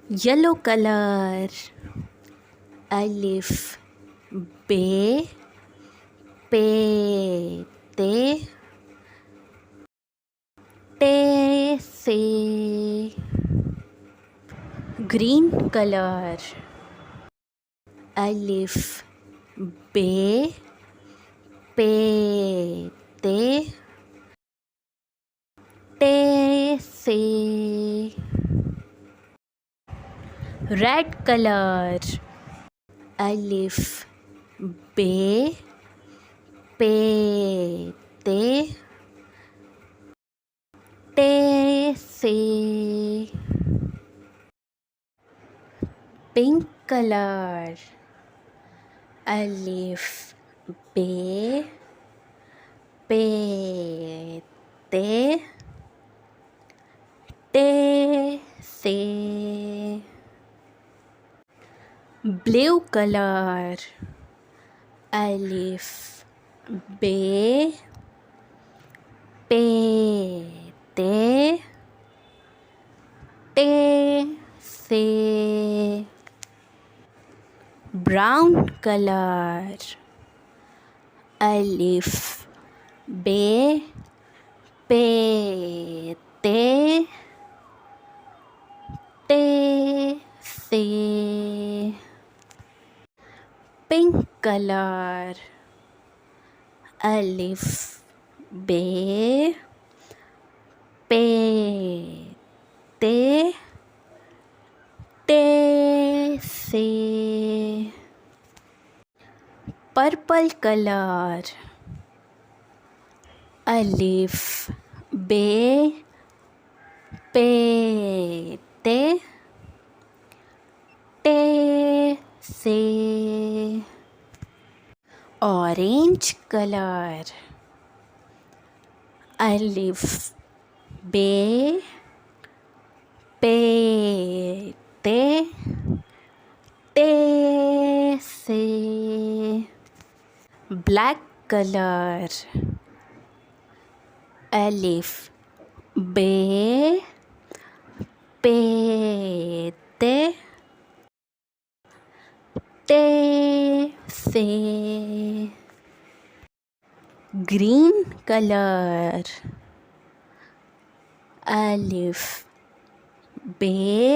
yellow color. Alif Baa Taa te se. Green color. Alif Baa Taa te se. Red color. Alif Baa Taa te se. Pink color. Alif Baa Taa te se. Blue color. Alif Baa Taa te se. Brown color. Alif Baa Taa te se. Pink color. Alif Baa Taa te se. Purple color. Alif Baa Taa te se. Orange color. Alif Baa Taa te se. Black color. Alif Baa Taa te se. Green color. Alif Baa